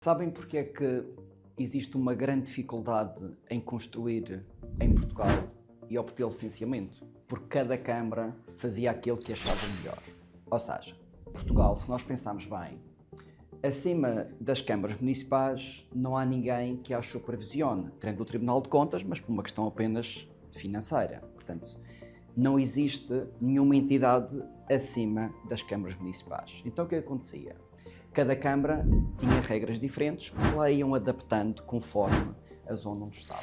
Sabem porque é que existe uma grande dificuldade em construir em Portugal e obter licenciamento? Porque cada Câmara fazia aquilo que achava melhor. Ou seja, Portugal, se nós pensarmos bem, acima das câmaras municipais não há ninguém que as supervisione, tendo o Tribunal de Contas, mas por uma questão apenas financeira. Portanto, não existe nenhuma entidade acima das câmaras municipais. Então o que acontecia? Cada Câmara tinha regras diferentes, porque lá iam adaptando conforme a zona onde estava.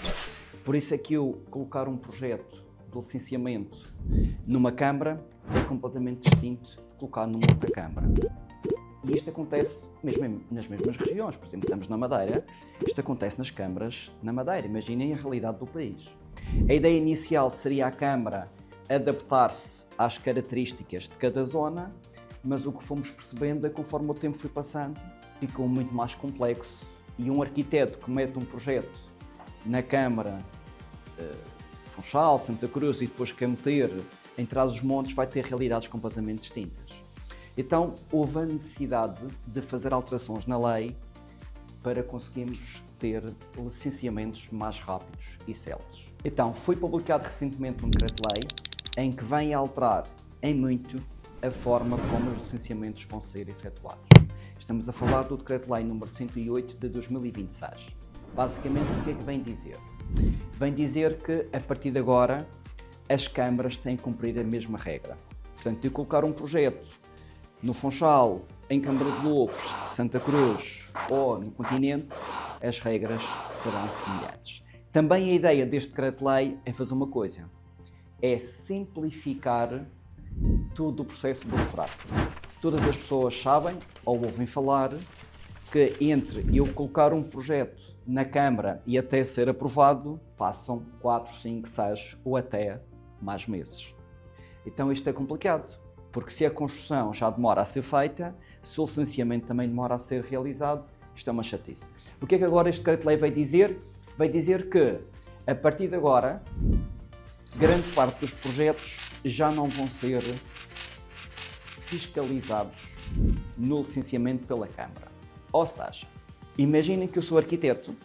Por isso é que eu colocar um projeto de licenciamento numa Câmara é completamente distinto de colocar numa outra Câmara. E isto acontece mesmo nas mesmas regiões. Por exemplo, estamos na Madeira, isto acontece nas câmaras na Madeira. Imaginem a realidade do país. A ideia inicial seria a Câmara adaptar-se às características de cada zona, mas o que fomos percebendo é que conforme o tempo foi passando, ficou muito mais complexo e um arquiteto que mete um projeto na Câmara de Funchal, Santa Cruz e depois quer meter em Trás-os-Montes vai ter realidades completamente distintas. Então houve a necessidade de fazer alterações na lei para conseguirmos ter licenciamentos mais rápidos e céleres. Então foi publicado recentemente um decreto-lei em que vem alterar em muito a forma como os licenciamentos vão ser efetuados. Estamos a falar do Decreto-Lei número 108 de 2026. Basicamente, o que é que vem dizer? Vem dizer que, a partir de agora, as câmaras têm que cumprir a mesma regra. Portanto, de colocar um projeto no Funchal, em Câmara de Lobos, Santa Cruz ou no continente, as regras serão semelhantes. Também a ideia deste Decreto-Lei é fazer uma coisa, é simplificar todo o processo burocrático. Todas as pessoas sabem ou ouvem falar que entre eu colocar um projeto na Câmara e até ser aprovado, passam 4, 5, 6 ou até mais meses. Então isto é complicado, porque se a construção já demora a ser feita, se o licenciamento também demora a ser realizado, isto é uma chatice. O que é que agora este Decreto-Lei vai dizer? Vai dizer que, a partir de agora, grande parte dos projetos já não vão ser fiscalizados no licenciamento pela Câmara. Ou seja, imaginem que eu sou arquiteto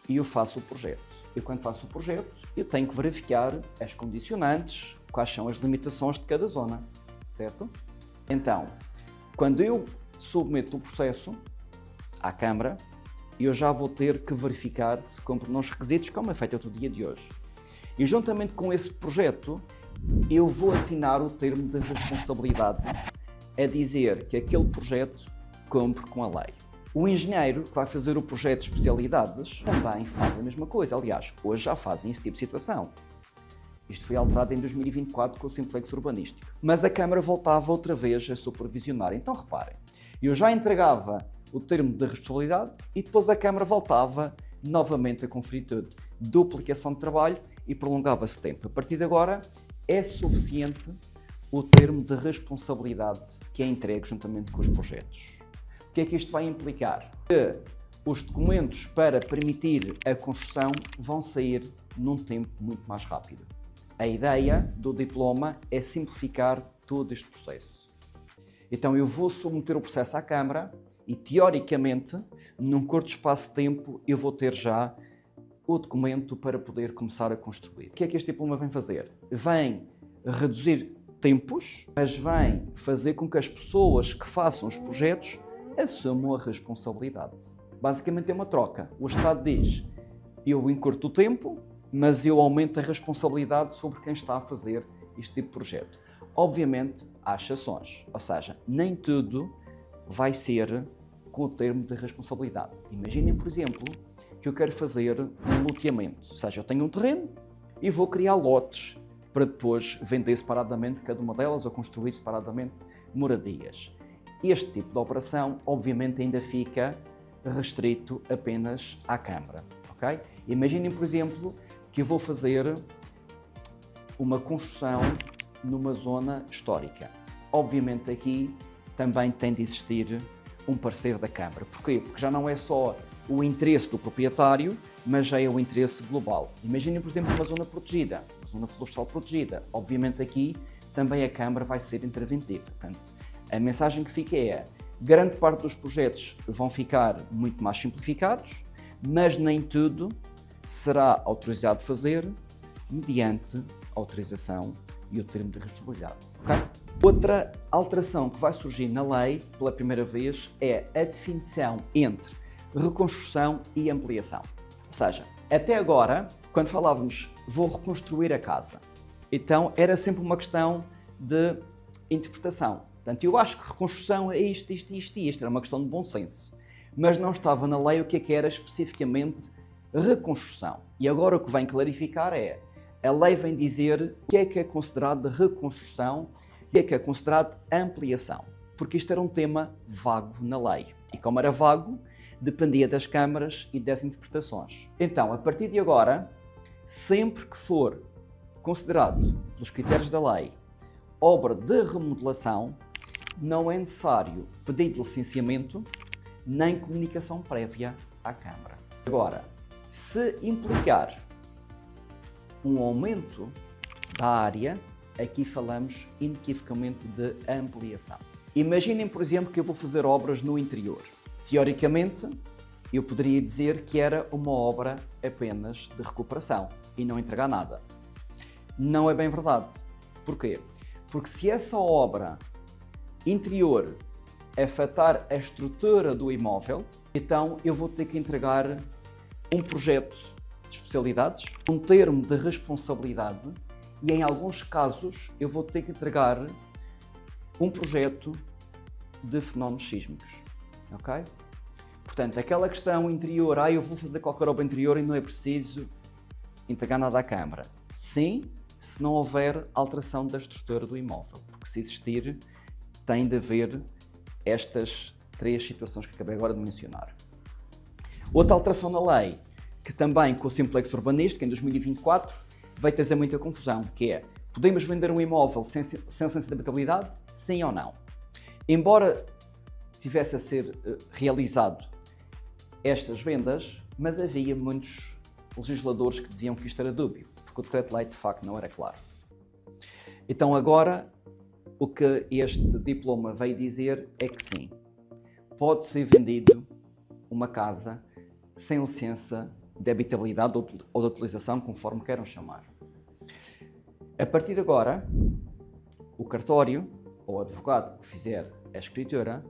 e eu faço o projeto. E quando faço o projeto, eu tenho que verificar as condicionantes, quais são as limitações de cada zona, certo? Então, quando eu submeto o processo à Câmara, eu já vou ter que verificar se cumpre nos requisitos, como é feito até o dia de hoje. E juntamente com esse projeto, eu vou assinar o termo de responsabilidade a dizer que aquele projeto cumpre com a lei. O engenheiro que vai fazer o projeto de especialidades também faz a mesma coisa. Aliás, hoje já fazem esse tipo de situação. Isto foi alterado em 2024 com o Simplex Urbanístico. Mas a Câmara voltava outra vez a supervisionar. Então reparem, eu já entregava o termo de responsabilidade e depois a Câmara voltava novamente a conferir tudo. Duplicação de trabalho e prolongava-se tempo. A partir de agora, é suficiente o termo de responsabilidade que é entregue juntamente com os projetos. O que é que isto vai implicar? Que os documentos para permitir a construção vão sair num tempo muito mais rápido. A ideia do diploma é simplificar todo este processo. Então eu vou submeter o processo à Câmara e, teoricamente, num curto espaço de tempo, eu vou ter já o documento para poder começar a construir. O que é que este diploma vem fazer? Vem reduzir tempos, mas vem fazer com que as pessoas que façam os projetos assumam a responsabilidade. Basicamente é uma troca. O Estado diz, eu encurto o tempo, mas eu aumento a responsabilidade sobre quem está a fazer este tipo de projeto. Obviamente, há exceções, ou seja, nem tudo vai ser com o termo de responsabilidade. Imaginem, por exemplo, que eu quero fazer um loteamento, ou seja, eu tenho um terreno e vou criar lotes para depois vender separadamente cada uma delas ou construir separadamente moradias. Este tipo de operação, obviamente, ainda fica restrito apenas à Câmara, ok? Imaginem, por exemplo, que eu vou fazer uma construção numa zona histórica. Obviamente aqui também tem de existir um parecer da Câmara. Porquê? Porque já não é só o interesse do proprietário, mas já é o interesse global. Imaginem, por exemplo, uma zona protegida, uma zona florestal protegida. Obviamente aqui também a Câmara vai ser interventiva. Portanto, a mensagem que fica é, Grande parte dos projetos vão ficar muito mais simplificados, mas nem tudo será autorizado a fazer mediante autorização e o termo de responsabilidade. Okay? Outra alteração que vai surgir na lei pela primeira vez é a definição entre reconstrução e ampliação. Ou seja, até agora, quando falávamos vou reconstruir a casa, então era sempre uma questão de interpretação. Portanto, eu acho que reconstrução é isto, isto, isto e isto, era uma questão de bom senso. Mas não estava na lei o que era especificamente reconstrução. E agora o que vem clarificar é, a lei vem dizer o que é considerado reconstrução e o que é considerado ampliação. Porque isto era um tema vago na lei. E como era vago, dependia das câmaras e das interpretações. Então, a partir de agora, sempre que for considerado, pelos critérios da lei, obra de remodelação, não é necessário pedido de licenciamento nem comunicação prévia à Câmara. Agora, se implicar um aumento da área, aqui falamos inequivocamente de ampliação. Imaginem, por exemplo, que eu vou fazer obras no interior. Teoricamente, eu poderia dizer que era uma obra apenas de recuperação e não entregar nada. Não é bem verdade. Porquê? Porque se essa obra interior afetar a estrutura do imóvel, então eu vou ter que entregar um projeto de especialidades, um termo de responsabilidade e em alguns casos eu vou ter que entregar um projeto de fenómenos sísmicos, ok? Portanto, aquela questão interior, eu vou fazer qualquer obra interior e não é preciso entregar nada à Câmara. Sim, se não houver alteração da estrutura do imóvel, porque se existir, tem de haver estas três situações que acabei agora de mencionar. Outra alteração na lei, que também com o Simplex Urbanístico, em 2024, veio trazer muita confusão, que é, podemos vender um imóvel sem licença de habitabilidade? Sim ou não? Embora tivesse a ser realizado estas vendas, mas havia muitos legisladores que diziam que isto era dúbio, porque o decreto-lei de facto não era claro. Então agora, o que este diploma veio dizer é que sim, pode ser vendido uma casa sem licença de habitabilidade ou de utilização, conforme queiram chamar. A partir de agora, o cartório ou advogado que fizer a escritura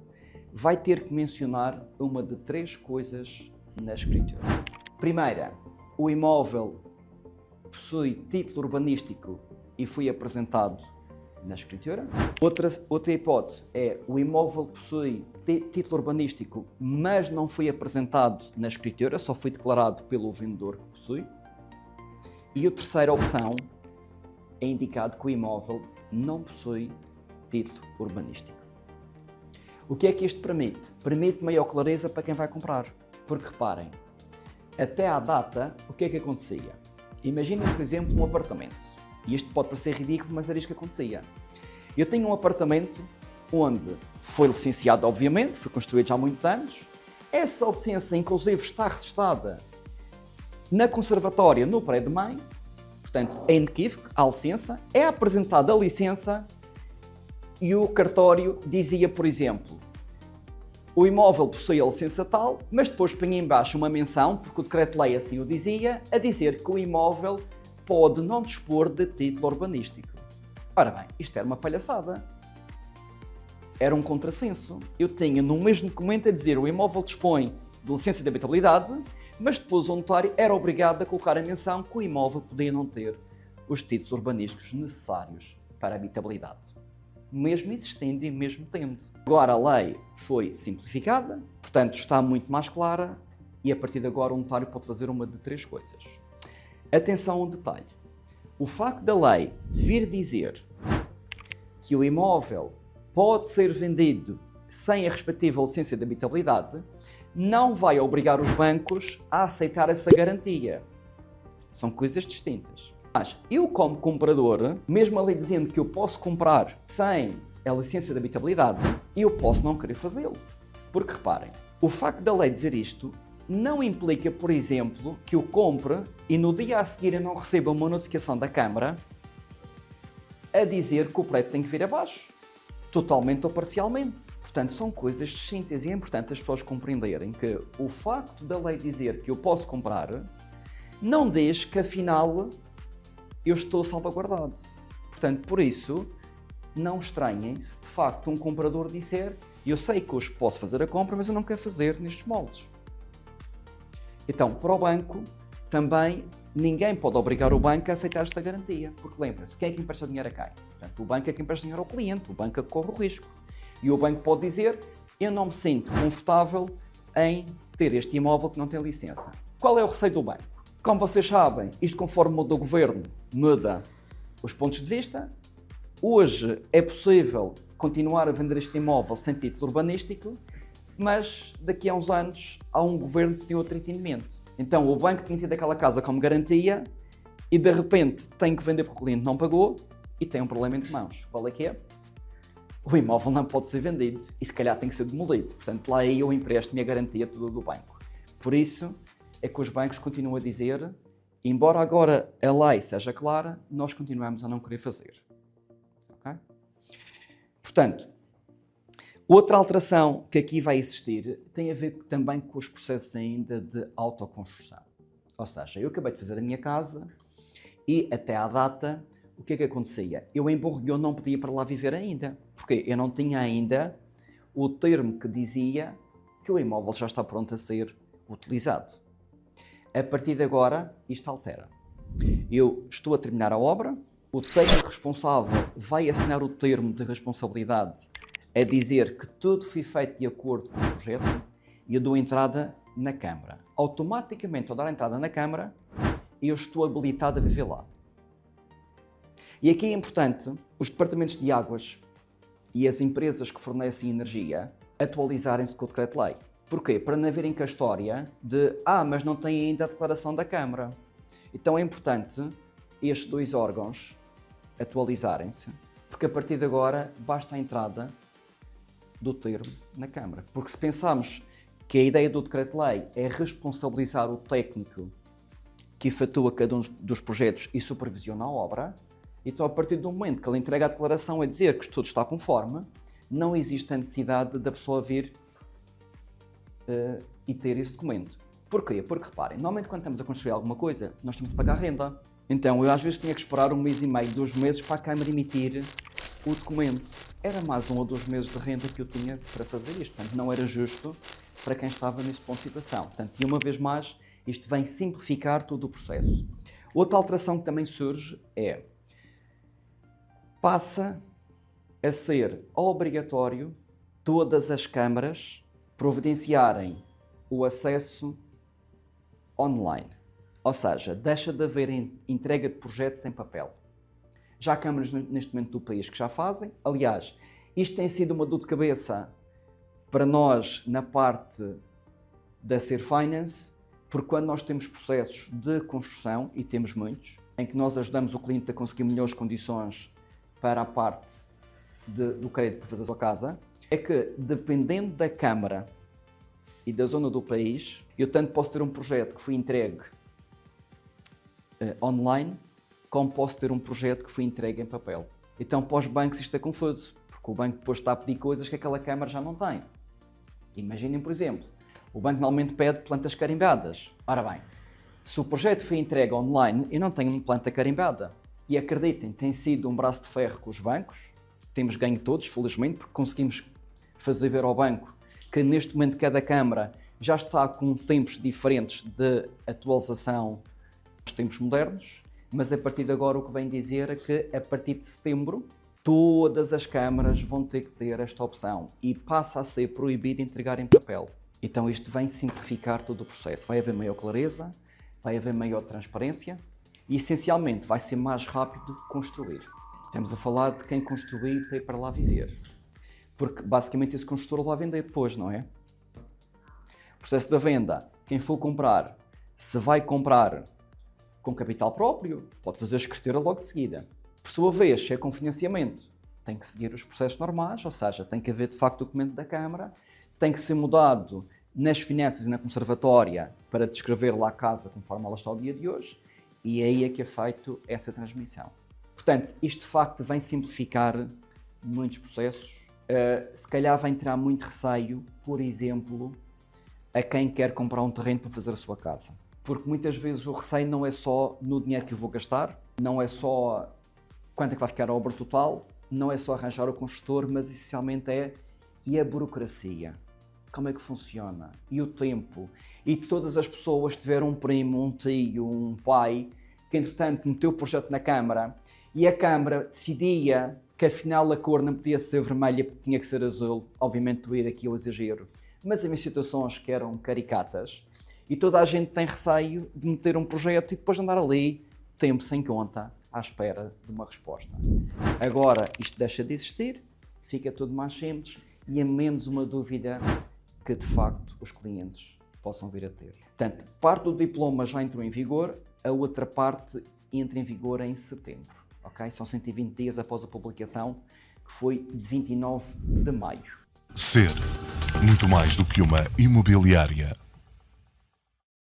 vai ter que mencionar uma de três coisas na escritura. Primeira, o imóvel possui título urbanístico e foi apresentado na escritura. Outra hipótese é o imóvel possui título urbanístico, mas não foi apresentado na escritura, só foi declarado pelo vendedor que possui. E a terceira opção é indicado que o imóvel não possui título urbanístico. O que é que isto permite? Permite maior clareza para quem vai comprar. Porque reparem, até à data, o que é que acontecia? Imaginem, por exemplo, um apartamento. E isto pode parecer ridículo, mas era isto que acontecia. Eu tenho um apartamento onde foi licenciado, obviamente, foi construído já há muitos anos. Essa licença, inclusive, está registada na conservatória, no prédio-mãe. Portanto, é inequívoco, há licença. É apresentada a licença e o cartório dizia, por exemplo, o imóvel possui a licença tal, mas depois punha em baixo uma menção, porque o decreto-lei assim o dizia, a dizer que o imóvel pode não dispor de título urbanístico. Ora bem, isto era uma palhaçada. Era um contrassenso. Eu tinha no mesmo documento a dizer o imóvel dispõe de licença de habitabilidade, mas depois o notário era obrigado a colocar a menção que o imóvel podia não ter os títulos urbanísticos necessários para a habitabilidade. Mesmo existindo e mesmo tendo. Agora a lei foi simplificada, portanto está muito mais clara e a partir de agora o notário pode fazer uma de três coisas. Atenção a um detalhe. O facto da lei vir dizer que o imóvel pode ser vendido sem a respectiva licença de habitabilidade não vai obrigar os bancos a aceitar essa garantia. São coisas distintas. Mas eu, como comprador, mesmo a lei dizendo que eu posso comprar sem a licença de habitabilidade, eu posso não querer fazê-lo. Porque reparem, o facto da lei dizer isto não implica, por exemplo, que eu compre e no dia a seguir eu não receba uma notificação da Câmara a dizer que o prédio tem que vir abaixo. totalmente ou parcialmente. Portanto, são coisas distintas e é importante as pessoas compreenderem que o facto da lei dizer que eu posso comprar não diz que afinal eu estou salvaguardado. Portanto, por isso, não estranhem se de facto um comprador disser eu sei que hoje posso fazer a compra, mas eu não quero fazer nestes moldes. Então, para o banco, também ninguém pode obrigar o banco a aceitar esta garantia, porque lembra-se, quem é que empresta dinheiro a quem? Portanto, o banco é que empresta dinheiro ao cliente, o banco é que corre o risco. E o banco pode dizer, eu não me sinto confortável em ter este imóvel que não tem licença. Qual é o receio do banco? Como vocês sabem, isto conforme muda o governo, muda os pontos de vista. Hoje é possível continuar a vender este imóvel sem título urbanístico, mas daqui a uns anos há um governo que tem outro entendimento. Então o banco tinha tido aquela casa como garantia e de repente tem que vender porque o cliente não pagou e tem um problema entre mãos. Qual é que é? O imóvel não pode ser vendido e se calhar tem que ser demolido. Portanto, lá aí eu empresto-me a garantia toda do banco. Por isso é que os bancos continuam a dizer, embora agora a lei seja clara, nós continuamos a não querer fazer. Okay? Portanto, outra alteração que aqui vai existir tem a ver também com os processos ainda de autoconstrução. Ou seja, eu acabei de fazer a minha casa e até à data, o que é que acontecia? Eu em Borriol não podia ir para lá viver ainda, porque eu não tinha ainda o termo que dizia que o imóvel já está pronto a ser utilizado. A partir de agora, isto altera. Eu estou a terminar a obra, o técnico responsável vai assinar o termo de responsabilidade a dizer que tudo foi feito de acordo com o projeto e eu dou entrada na Câmara. Automaticamente, ao dar entrada na Câmara, eu estou habilitado a viver lá. E aqui é importante os departamentos de águas e as empresas que fornecem energia atualizarem-se com o decreto-lei. Porquê? Para não haverem com a história de mas não tem ainda a declaração da Câmara. Então é importante estes dois órgãos atualizarem-se, porque a partir de agora basta a entrada do termo na Câmara. Porque se pensarmos que a ideia do decreto-lei é responsabilizar o técnico que efetua cada um dos projetos e supervisiona a obra, então a partir do momento que ele entrega a declaração a dizer que tudo está conforme, não existe a necessidade da pessoa vir e ter esse documento. Porquê? Porque reparem, normalmente quando estamos a construir alguma coisa, nós temos a pagar renda. Então eu às vezes tinha que esperar 1 mês e meio, 2 meses para a Câmara emitir o documento. Era mais 1 ou 2 meses de renda que eu tinha para fazer isto. Portanto, não era justo para quem estava nesse ponto de situação. Portanto, e uma vez mais, isto vem simplificar todo o processo. Outra alteração que também surge é, passa a ser obrigatório todas as câmaras providenciarem o acesso online. Ou seja, deixa de haver entrega de projetos em papel. Já há câmaras neste momento do país que já fazem. Aliás, isto tem sido uma dor de cabeça para nós na parte da Ser Finance, porque quando nós temos processos de construção, e temos muitos, em que nós ajudamos o cliente a conseguir melhores condições para a parte do crédito para fazer a sua casa, é que dependendo da câmara e da zona do país, eu tanto posso ter um projeto que foi entregue online, como posso ter um projeto que foi entregue em papel. Então, para os bancos isto é confuso, porque o banco depois está a pedir coisas que aquela câmara já não tem. Imaginem, por exemplo, o banco normalmente pede plantas carimbadas. Ora bem, se o projeto foi entregue online, eu não tenho uma planta carimbada. E acreditem, tem sido um braço de ferro com os bancos, temos ganho todos, felizmente, porque conseguimos fazer ver ao banco que neste momento cada câmara já está com tempos diferentes de atualização dos tempos modernos, mas a partir de agora o que vem dizer é que a partir de setembro todas as câmaras vão ter que ter esta opção e passa a ser proibido entregar em papel. Então isto vem simplificar todo o processo, vai haver maior clareza, vai haver maior transparência e essencialmente vai ser mais rápido construir. Estamos a falar de quem construir para ir para lá viver, porque basicamente esse construtor vai vender depois, não é? O processo da venda, quem for comprar, se vai comprar com capital próprio, pode fazer a escritura logo de seguida. Por sua vez, se é com financiamento, tem que seguir os processos normais, ou seja, tem que haver de facto o documento da Câmara, tem que ser mudado nas finanças e na conservatória para descrever lá a casa conforme ela está ao dia de hoje, e aí é que é feito essa transmissão. Portanto, isto de facto vem simplificar muitos processos Se calhar vai entrar muito receio, por exemplo, a quem quer comprar um terreno para fazer a sua casa. Porque muitas vezes o receio não é só no dinheiro que eu vou gastar, não é só quanto é que vai ficar a obra total, não é só arranjar o construtor, mas essencialmente e a burocracia. Como é que funciona? E o tempo? E todas as pessoas tiveram um primo, um tio, um pai, que entretanto meteu o projeto na Câmara e a Câmara decidia que afinal a cor não podia ser vermelha porque tinha que ser azul. Obviamente estou a ir aqui ao exagero, mas havia situações que eram caricatas e toda a gente tem receio de meter um projeto e depois andar ali, tempo sem conta, à espera de uma resposta. Agora isto deixa de existir, fica tudo mais simples e é menos uma dúvida que de facto os clientes possam vir a ter. Portanto, parte do diploma já entrou em vigor, a outra parte entra em vigor em setembro. Okay? São 120 dias após a publicação, que foi de 29 de maio. Ser muito mais do que uma imobiliária.